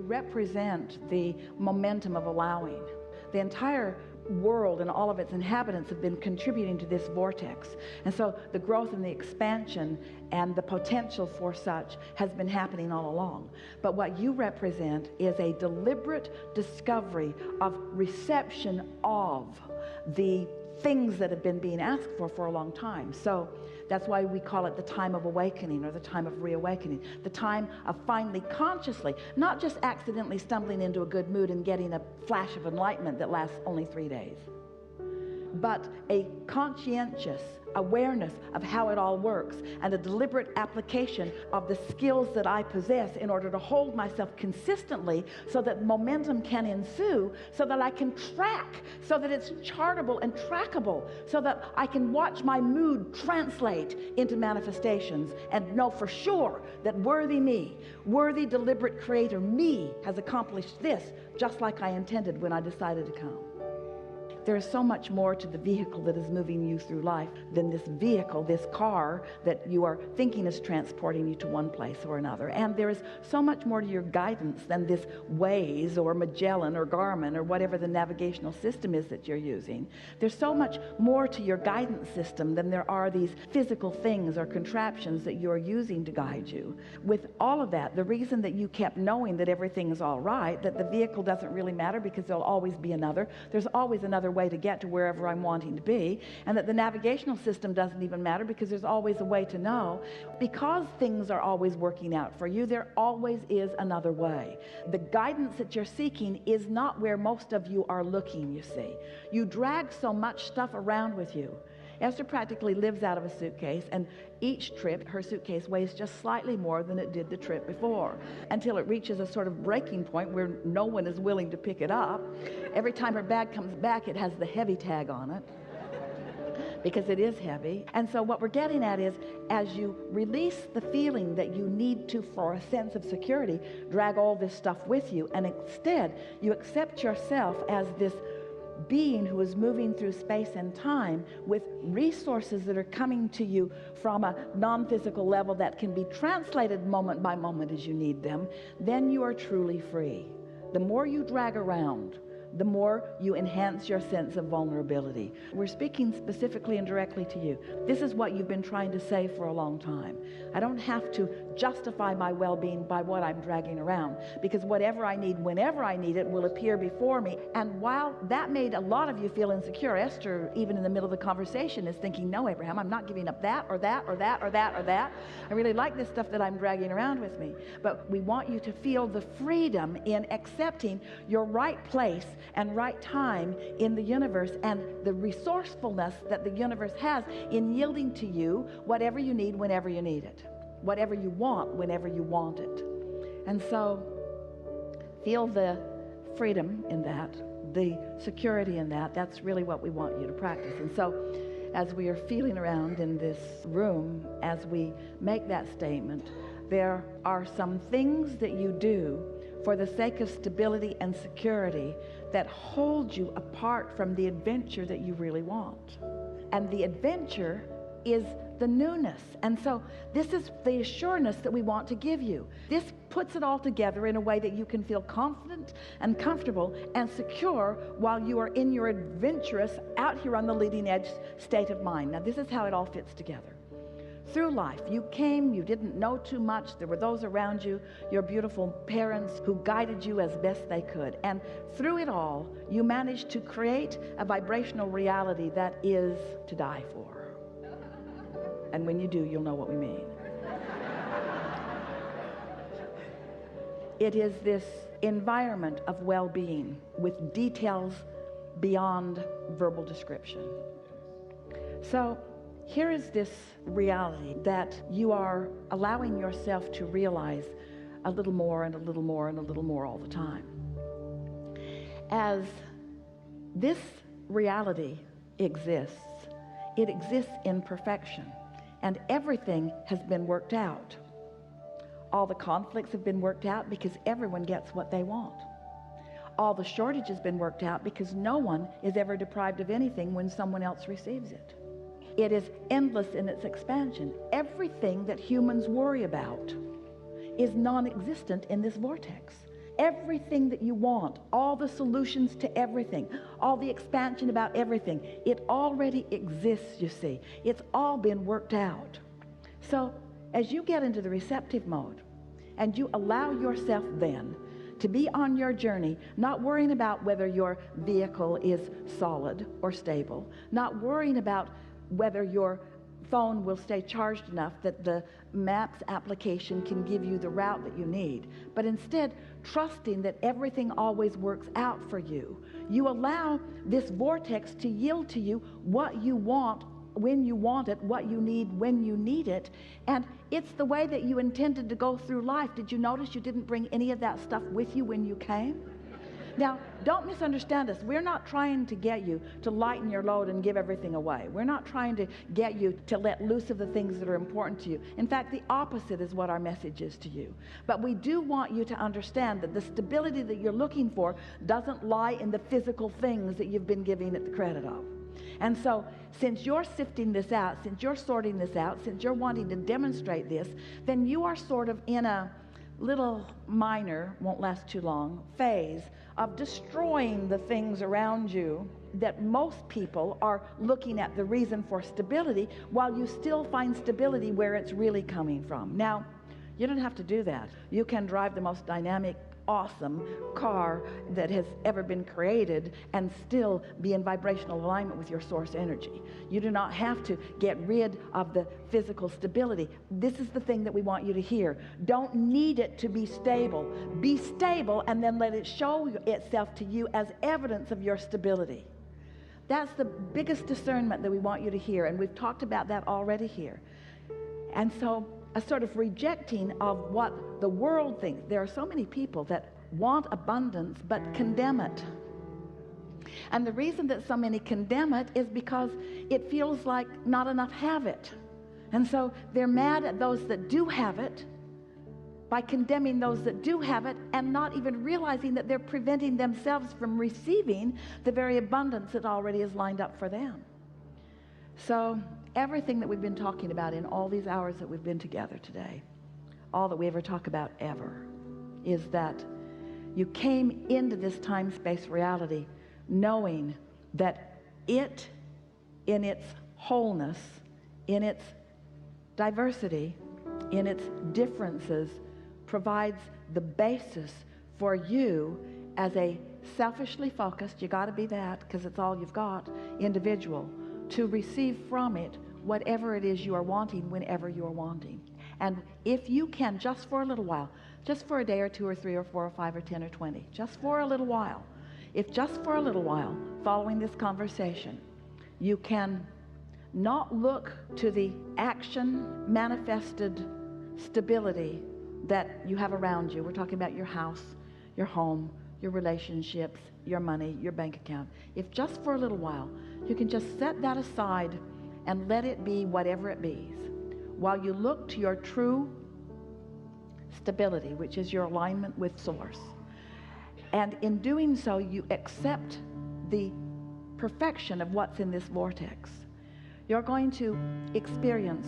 represent the momentum of allowing. The entire world and all of its inhabitants have been contributing to this vortex. And so the growth and the expansion and the potential for such has been happening all along. But what you represent is a deliberate discovery of reception of the things that have been being asked for a long time. So that's why we call it the time of awakening, or the time of reawakening, the time of finally consciously, not just accidentally stumbling into a good mood and getting a flash of enlightenment that lasts only 3 days, but a conscientious awareness of how it all works, and a deliberate application of the skills that I possess in order to hold myself consistently so that momentum can ensue, so that I can track, so that it's chartable and trackable, so that I can watch my mood translate into manifestations and know for sure that worthy me, worthy deliberate creator me, has accomplished this just like I intended when I decided to come. There is so much more to the vehicle that is moving you through life than this vehicle, this car that you are thinking is transporting you to one place or another. And there is so much more to your guidance than this Waze or Magellan or Garmin or whatever the navigational system is that you're using. There's so much more to your guidance system than there are these physical things or contraptions that you're using to guide you. With all of that, the reason that you kept knowing that everything's all right, that the vehicle doesn't really matter because there'll always be another, there's always another way to get to wherever I'm wanting to be, and that the navigational system doesn't even matter because there's always a way to know. Because things are always working out for you, there always is another way. The guidance that you're seeking is not where most of you are looking, you see. You drag so much stuff around with you. Esther practically lives out of a suitcase, and each trip her suitcase weighs just slightly more than it did the trip before, until it reaches a sort of breaking point where no one is willing to pick it up. Every time her bag comes back, it has the heavy tag on it because it is heavy. And so what we're getting at is, as you release the feeling that you need to, for a sense of security, drag all this stuff with you, and instead you accept yourself as this being who is moving through space and time with resources that are coming to you from a non-physical level that can be translated moment by moment as you need them, then you are truly free. The more you drag around, the more you enhance your sense of vulnerability. We're speaking specifically and directly to you. This is what you've been trying to say for a long time. I don't have to justify my well-being by what I'm dragging around, because whatever I need, whenever I need it, will appear before me. And while that made a lot of you feel insecure, Esther, even in the middle of the conversation, is thinking, no, Abraham, I'm not giving up that or that or that or that or that. I really like this stuff that I'm dragging around with me. But we want you to feel the freedom in accepting your right place and right time in the universe, and the resourcefulness that the universe has in yielding to you whatever you need whenever you need it, whatever you want whenever you want it. And so feel the freedom in that, the security in that. That's really what we want you to practice. And so as we are feeling around in this room, as we make that statement, there are some things that you do for the sake of stability and security that hold you apart from the adventure that you really want. And the adventure is the newness. And so this is the assurance that we want to give you. This puts it all together in a way that you can feel confident and comfortable and secure while you are in your adventurous, out here on the leading edge state of mind. Now, this is how it all fits together. Through life, you came, you didn't know too much. There were those around you, your beautiful parents, who guided you as best they could. And through it all, you managed to create a vibrational reality that is to die for. And when you do, you'll know what we mean. It is this environment of well-being with details beyond verbal description. So here is this reality that you are allowing yourself to realize a little more and a little more and a little more all the time. As this reality exists, it exists in perfection, and everything has been worked out. All the conflicts have been worked out because everyone gets what they want. All the shortage has been worked out because no one is ever deprived of anything when someone else receives it. It is endless in its expansion. Everything that humans worry about is non-existent in this vortex. everything that you want, all the solutions to everything, all the expansion about everything, it already exists, you see. It's all been worked out. So as you get into the receptive mode and you allow yourself then to be on your journey, not worrying about whether your vehicle is solid or stable, not worrying about whether your phone will stay charged enough that the maps application can give you the route that you need, but instead trusting that everything always works out for you. You allow this vortex to yield to you what you want when you want it, what you need when you need it, and it's the way that you intended to go through life. Did you notice you didn't bring any of that stuff with you when you came? Now, don't misunderstand us. We're not trying to get you to lighten your load and give everything away. We're not trying to get you to let loose of the things that are important to you. In fact, the opposite is what our message is to you. But we do want you to understand that the stability that you're looking for doesn't lie in the physical things that you've been giving it the credit of. And so, since you're sifting this out, since you're sorting this out, since you're wanting to demonstrate this, then you are sort of in a little minor, won't last too long, phase of destroying the things around you that most people are looking at the reason for stability, while you still find stability where it's really coming from. Now, you don't have to do that. You can drive the most dynamic, awesome car that has ever been created and still be in vibrational alignment with your source energy. You do not have to get rid of the physical stability. This is the thing that we want you to hear. Don't need it to be stable. Be stable and then let it show itself to you as evidence of your stability. That's the biggest discernment that we want you to hear, and we've talked about that already here. And so a sort of rejecting of what the world thinks. There are so many people that want abundance but condemn it. And the reason that so many condemn it is because it feels like not enough have it. And so they're mad at those that do have it by condemning those that do have it, and not even realizing that they're preventing themselves from receiving the very abundance that already is lined up for them. So everything that we've been talking about in all these hours that we've been together today, all that we ever talk about ever, is that you came into this time-space reality knowing that it, in its wholeness, in its diversity, in its differences, provides the basis for you as a selfishly focused, you got to be that because it's all you've got, individual, to receive from it whatever it is you are wanting whenever you are wanting. And if you can, just for a little while, just for a day or two or three or four or five or 10 or 20, just for a little while, if just for a little while following this conversation, you can not look to the action manifested stability that you have around you. We're talking about your house, your home, your relationships, your money, your bank account. If just for a little while you can just set that aside and let it be whatever it be, while you look to your true stability, which is your alignment with source. And in doing so, you accept the perfection of what's in this vortex. You're going to experience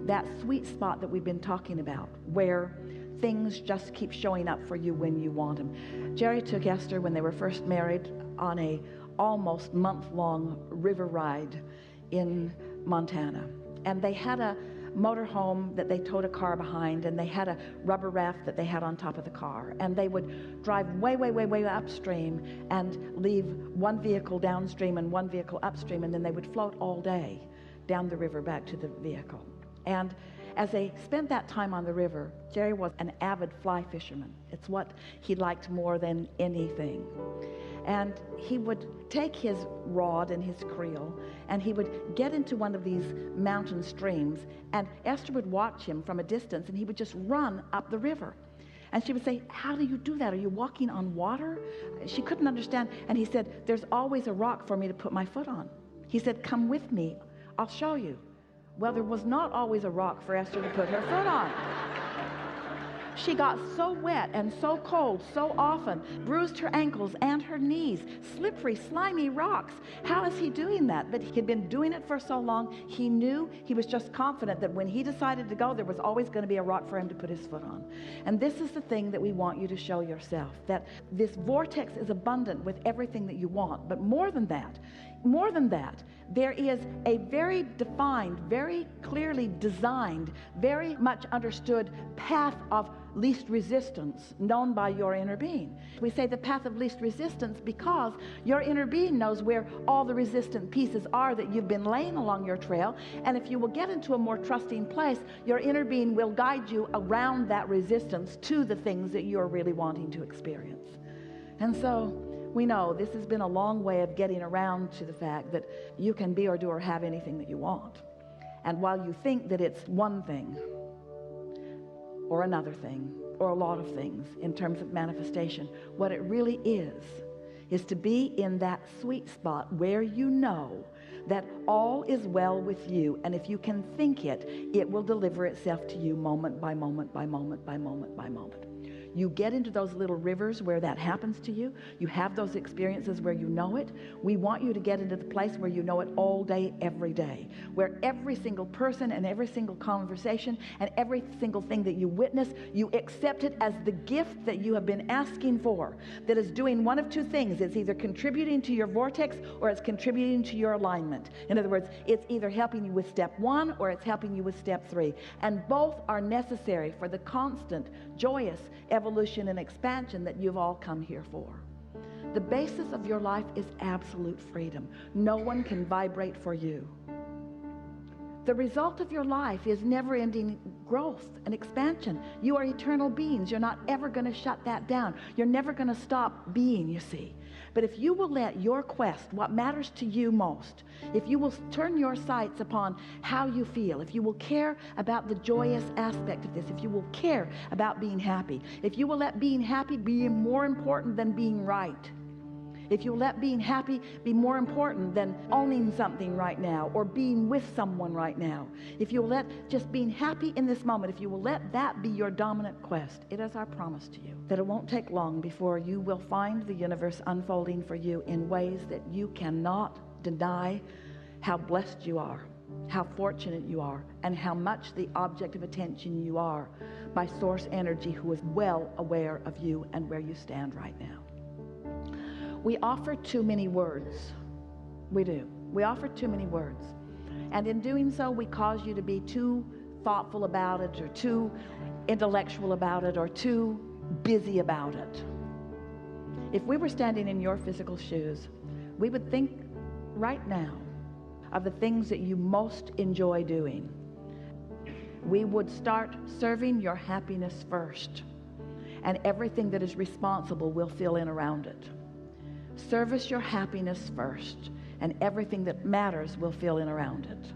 that sweet spot that we've been talking about, where things just keep showing up for you when you want them. Jerry took Esther, when they were first married, on a almost month-long river ride in Montana. And they had a motorhome that they towed a car behind, and they had a rubber raft that they had on top of the car. And they would drive way, way, way, way upstream and leave one vehicle downstream and one vehicle upstream, and then they would float all day down the river back to the vehicle. And as they spent that time on the river, Jerry was an avid fly fisherman. It's what he liked more than anything. And he would take his rod and his creel, and he would get into one of these mountain streams, and Esther would watch him from a distance, and he would just run up the river. And she would say, "How do you do that? Are you walking on water?" She couldn't understand. And he said, "There's always a rock for me to put my foot on." He said, "Come with me. I'll show you." Well, there was not always a rock for Esther to put her foot on. She got so wet and so cold so often, bruised her ankles and her knees, slippery, slimy rocks. How is he doing that? But he'd been doing it for so long, he knew, he was just confident that when he decided to go, there was always going to be a rock for him to put his foot on. And this is the thing that we want you to show yourself, that this vortex is abundant with everything that you want. But more than that, there is a very defined, very clearly designed, very much understood path of least resistance known by your inner being. We say the path of least resistance because your inner being knows where all the resistant pieces are that you've been laying along your trail. And if you will get into a more trusting place, your inner being will guide you around that resistance to the things that you're really wanting to experience. And so we know this has been a long way of getting around to the fact that you can be or do or have anything that you want. And while you think that it's one thing or another thing or a lot of things in terms of manifestation, what it really is to be in that sweet spot where you know that all is well with you. And if you can think it, it will deliver itself to you moment by moment by moment by moment by moment. You get into those little rivers where that happens to you. You have those experiences where you know it. We want you to get into the place where you know it all day, every day, where every single person and every single conversation and every single thing that you witness, you accept it as the gift that you have been asking for, that is doing one of two things. It's either contributing to your vortex or it's contributing to your alignment. In other words, it's either helping you with step 1 or it's helping you with step 3. And both are necessary for the constant, joyous evolution and expansion that you've all come here for. The basis of your life is absolute freedom. No one can vibrate for you. The result of your life is never-ending growth and expansion. You are eternal beings. You're not ever going to shut that down. You're never going to stop being, you see. But if you will let your quest, what matters to you most, if you will turn your sights upon how you feel, if you will care about the joyous aspect of this, if you will care about being happy, if you will let being happy be more important than being right, if you let being happy be more important than owning something right now or being with someone right now, if you will let just being happy in this moment, if you will let that be your dominant quest, it is our promise to you that it won't take long before you will find the universe unfolding for you in ways that you cannot deny how blessed you are, how fortunate you are, and how much the object of attention you are by source energy who is well aware of you and where you stand right now. We offer too many words. We do. We offer too many words. And in doing so, we cause you to be too thoughtful about it or too intellectual about it or too busy about it. If we were standing in your physical shoes, we would think right now of the things that you most enjoy doing. We would start serving your happiness first, and everything that is responsible will fill in around it. Service your happiness first, and everything that matters will fill in around it.